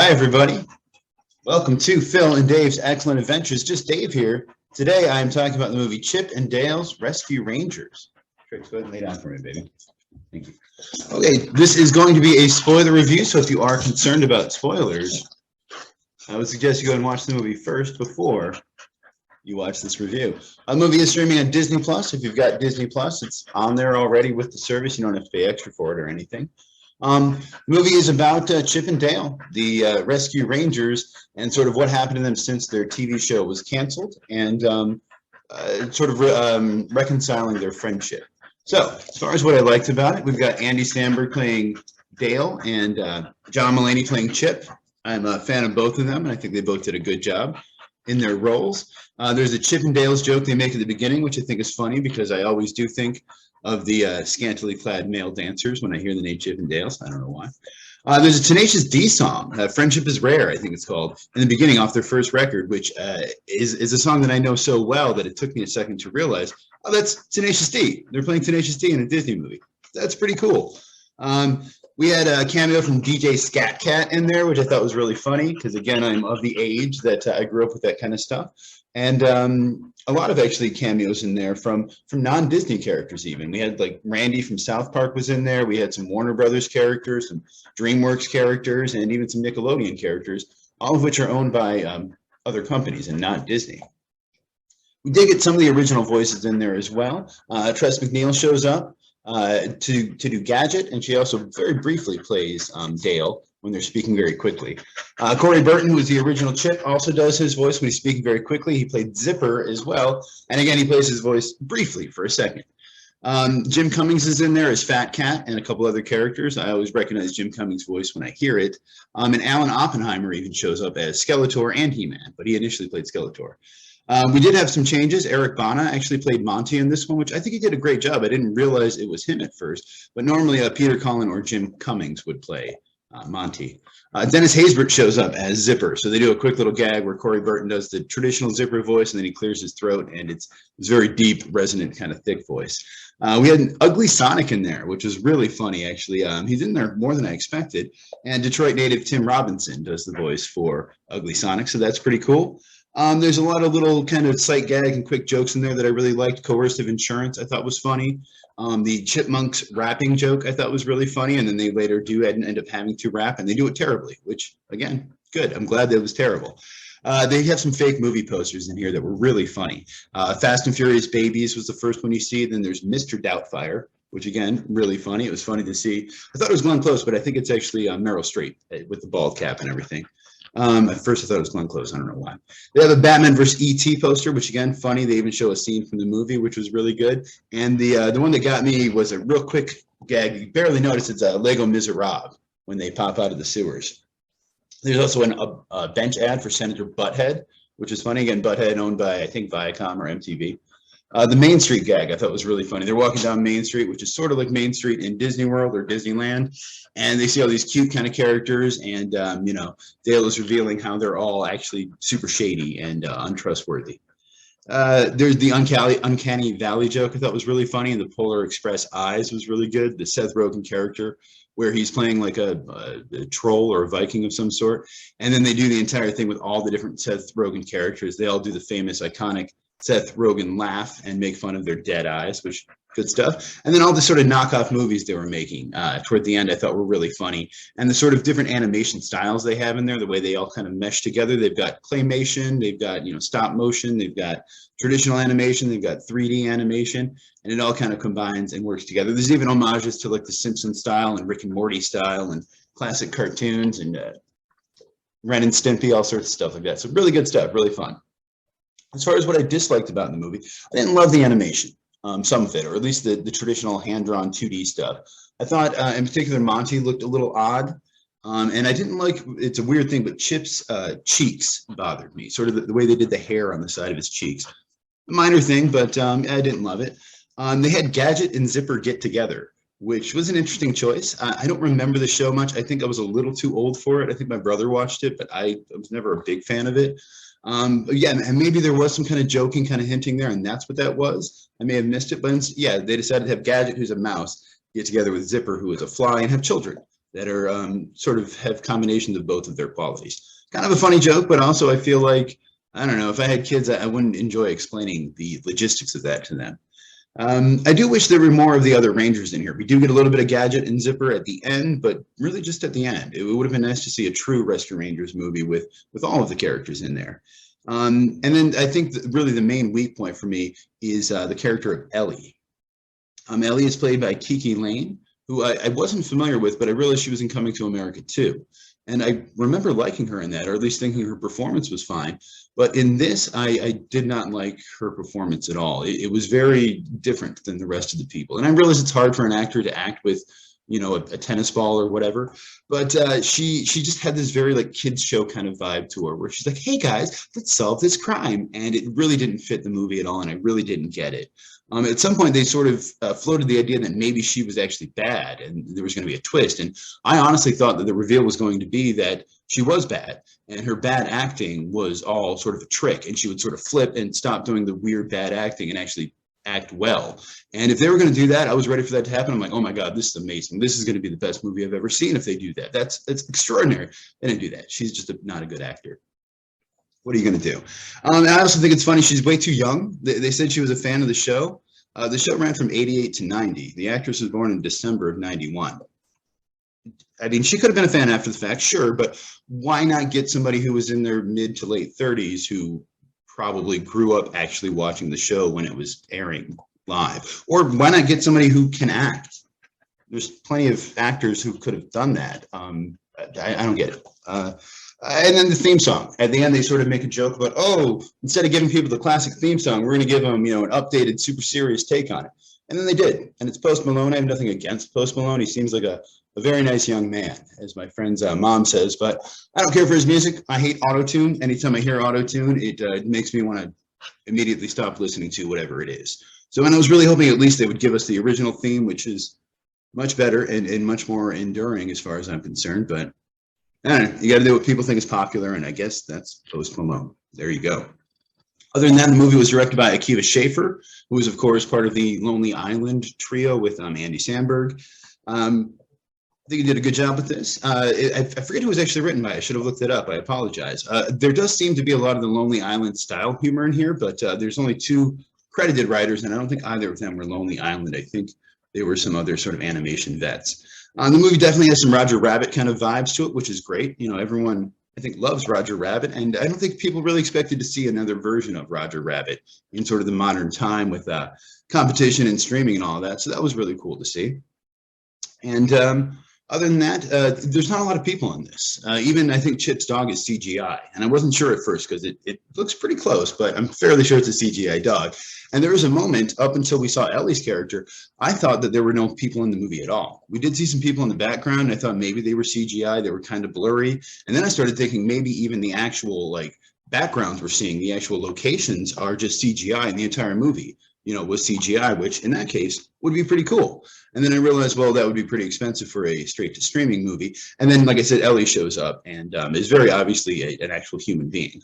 Hi, everybody. Welcome to Phil and Dave's Excellent Adventures. Just Dave here. Today, I am talking about the movie Chip and Dale's Rescue Rangers. Trix, go ahead and lay down for me, baby. Thank you. Okay, this is going to be a spoiler review, so if you are concerned about spoilers, I would suggest you go and watch the movie first before you watch this review. The movie is streaming on Disney Plus. If you've got Disney Plus, it's on there already with the service. You don't have to pay extra for it or anything. The movie is about Chip and Dale, the Rescue Rangers, and sort of what happened to them since their TV show was canceled, and reconciling their friendship. So, as far as what I liked about it, we've got Andy Samberg playing Dale and John Mulaney playing Chip. I'm a fan of both of them, and I think they both did a good job in their roles. There's a Chip and Dale's joke they make at the beginning, which I think is funny because I always do think of the scantily clad male dancers when I hear the name Chip and Dale's. I don't know why. There's a Tenacious D song, Friendship is Rare, I think it's called, in the beginning off their first record, which is a song that I know so well that it took me a second to realize, oh, that's Tenacious D. They're playing Tenacious D in a Disney movie. That's pretty cool. We had a cameo from DJ Scat Cat in there, which I thought was really funny because, again, I'm of the age that I grew up with that kind of stuff. And a lot of actually cameos in there from non-Disney characters even. We had like Randy from South Park was in there. We had some Warner Brothers characters, some DreamWorks characters, and even some Nickelodeon characters, all of which are owned by other companies and not Disney. We did get some of the original voices in there as well. Tress MacNeille shows up to do Gadget, and she also very briefly plays Dale when they're speaking very quickly. Corey Burton, who was the original Chip, also does his voice when he's speaking very quickly. He played Zipper as well, and again, he plays his voice briefly for a second. Jim Cummings is in there as Fat Cat and a couple other characters. I always recognize Jim Cummings' voice when I hear it. And Alan Oppenheimer even shows up as Skeletor and He-Man, but he initially played Skeletor. We did have some changes. Eric Bana actually played Monty in this one, which I think he did a great job. I didn't realize it was him at first, but normally Peter Cullen or Jim Cummings would play Monty. Dennis Haysbert shows up as Zipper, so they do a quick little gag where Corey Burton does the traditional Zipper voice, and then he clears his throat, and it's very deep, resonant, kind of thick voice. We had an Ugly Sonic in there, which is really funny, actually. He's in there more than I expected, and Detroit native Tim Robinson does the voice for Ugly Sonic, so that's pretty cool. There's a lot of little kind of sight gag and quick jokes in there that I really liked. Coercive insurance I thought was funny. The Chipmunks rapping joke I thought was really funny, and then they later do end up having to rap, and they do it terribly, which, again, good. I'm glad that it was terrible. They have some fake movie posters in here that were really funny. Fast and Furious Babies was the first one you see. Then there's Mr. Doubtfire, which, again, really funny. It was funny to see. I thought it was Glenn Close, but I think it's actually Meryl Streep with the bald cap and everything. At first I thought it was Glenn Close. I don't know why. They have a Batman vs. E.T. poster, which again, funny. They even show a scene from the movie, which was really good. And the one that got me was a real quick gag. You barely notice it's a Lego Miserable when they pop out of the sewers. There's also a bench ad for Senator Butthead, which is funny. Again, Butthead owned by, I think, Viacom or MTV. The Main Street gag I thought was really funny. They're walking down Main Street, which is sort of like Main Street in Disney World or Disneyland, and they see all these cute kind of characters, and Dale is revealing how they're all actually super shady and untrustworthy. There's the Uncanny Valley joke I thought was really funny, and the Polar Express eyes was really good. The Seth Rogen character, where he's playing like a troll or a Viking of some sort, and then they do the entire thing with all the different Seth Rogen characters. They all do the famous, iconic Seth Rogen laugh and make fun of their dead eyes, which good stuff. And then all the sort of knockoff movies they were making toward the end I thought were really funny. And the sort of different animation styles they have in there, the way they all kind of mesh together. They've got claymation, they've got, stop motion, they've got traditional animation, they've got 3D animation, and it all kind of combines and works together. There's even homages to like the Simpsons style and Rick and Morty style and classic cartoons and Ren and Stimpy, all sorts of stuff like that. So really good stuff, really fun. As far as what I disliked about the movie, I didn't love the animation, some of it, or at least the traditional hand-drawn 2D stuff. I thought, in particular, Monty looked a little odd, and I didn't like, it's a weird thing, but Chip's cheeks bothered me, sort of the way they did the hair on the side of his cheeks. A minor thing, but I didn't love it. They had Gadget and Zipper get together, which was an interesting choice. I don't remember the show much. I think I was a little too old for it. I think my brother watched it, but I was never a big fan of it. Yeah, and maybe there was some kind of joking, kind of hinting there, and that's what that was. I may have missed it, but yeah, they decided to have Gadget, who's a mouse, get together with Zipper, who is a fly, and have children. that are sort of have combinations of both of their qualities. Kind of a funny joke, but also I feel like, I don't know, if I had kids, I wouldn't enjoy explaining the logistics of that to them. I do wish there were more of the other Rangers in here. We do get a little bit of Gadget and Zipper at the end, but really just at the end. It would have been nice to see a true Rescue Rangers movie with all of the characters in there. And then I think really the main weak point for me is the character of Ellie. Ellie is played by KiKi Layne, who I wasn't familiar with, but I realized she was in Coming to America too. And I remember liking her in that, or at least thinking her performance was fine. But in this, I did not like her performance at all. It was very different than the rest of the people. And I realize it's hard for an actor to act with, you know, a tennis ball or whatever. But she just had this very like kids show kind of vibe to her, where she's like, hey guys, let's solve this crime. And it really didn't fit the movie at all. And I really didn't get it. At some point, they sort of floated the idea that maybe she was actually bad and there was going to be a twist. And I honestly thought that the reveal was going to be that she was bad and her bad acting was all sort of a trick. And she would sort of flip and stop doing the weird bad acting and actually act well. And if they were going to do that, I was ready for that to happen. I'm like, oh my God, this is amazing. This is going to be the best movie I've ever seen if they do that. That's extraordinary. They didn't do that. She's just not a good actor. What are you going to do? I also think it's funny. She's way too young. They said she was a fan of the show. The show ran from 88 to 90. The actress was born in December of 91. I mean, she could have been a fan after the fact, sure, but why not get somebody who was in their mid to late 30s who probably grew up actually watching the show when it was airing live? Or why not get somebody who can act? There's plenty of actors who could have done that. I don't get it. And then the theme song. At the end, they sort of make a joke about, oh, instead of giving people the classic theme song, we're going to give them, you know, an updated, super serious take on it. And then they did. And it's Post Malone. I have nothing against Post Malone. He seems like a very nice young man, as my friend's mom says. But I don't care for his music. I hate auto-tune. Anytime I hear auto-tune, it makes me want to immediately stop listening to whatever it is. So and I was really hoping at least they would give us the original theme, which is much better and much more enduring as far as I'm concerned. But I don't know, you got to do what people think is popular, and I guess that's Post Malone. There you go. Other than that, the movie was directed by Akiva Schaffer, who was, of course, part of the Lonely Island trio with Andy Samberg. I think he did a good job with this. I forget who it was actually written by. I should have looked it up. I apologize. There does seem to be a lot of the Lonely Island style humor in here, but there's only 2 credited writers, and I don't think either of them were Lonely Island. I think they were some other sort of animation vets. The movie definitely has some Roger Rabbit kind of vibes to it, which is great. You know, everyone, I think, loves Roger Rabbit, and I don't think people really expected to see another version of Roger Rabbit in sort of the modern time with competition and streaming and all that. So that was really cool to see. And other than that, there's not a lot of people in this. Even I think Chip's dog is CGI, and I wasn't sure at first because it looks pretty close, but I'm fairly sure it's a CGI dog. And there was a moment up until we saw Ellie's character, I thought that there were no people in the movie at all. We did see some people in the background, and I thought maybe they were CGI. They were kind of blurry. And then I started thinking maybe even the actual like backgrounds we're seeing, the actual locations are just CGI, and the entire movie, you know, was CGI, which in that case would be pretty cool. And then I realized, well, that would be pretty expensive for a straight to streaming movie. And then, like I said, Ellie shows up and is very obviously an actual human being.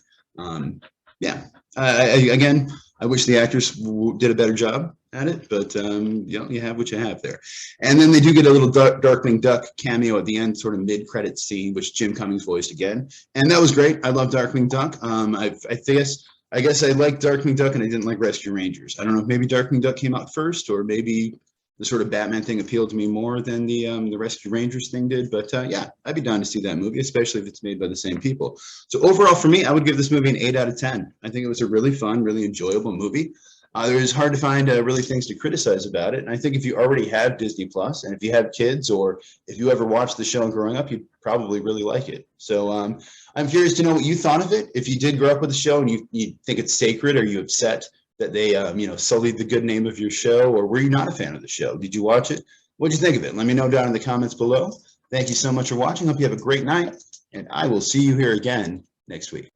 Yeah, again, I wish the actors did a better job at it, but you know, you have what you have there. And then they do get a little Darkwing Duck cameo at the end, sort of mid-credit scene, which Jim Cummings voiced again, and that was great. I love Darkwing Duck. I guess I liked Darkwing Duck and I didn't like Rescue Rangers. I don't know if maybe Darkwing Duck came out first, or maybe the sort of Batman thing appealed to me more than the Rescue Rangers thing did. But yeah, I'd be down to see that movie, especially if it's made by the same people. So overall, for me, I would give this movie an 8 out of 10. I think it was a really fun, really enjoyable movie. It was hard to find really things to criticize about it. And I think if you already have Disney Plus, and if you have kids, or if you ever watched the show growing up, you'd probably really like it. So I'm curious to know what you thought of it. If you did grow up with the show and you think it's sacred, are you upset that they you know, sullied the good name of your show, or were you not a fan of the show? Did you watch it? What'd you think of it? Let me know down in the comments below. Thank you so much for watching. Hope you have a great night, and I will see you here again next week.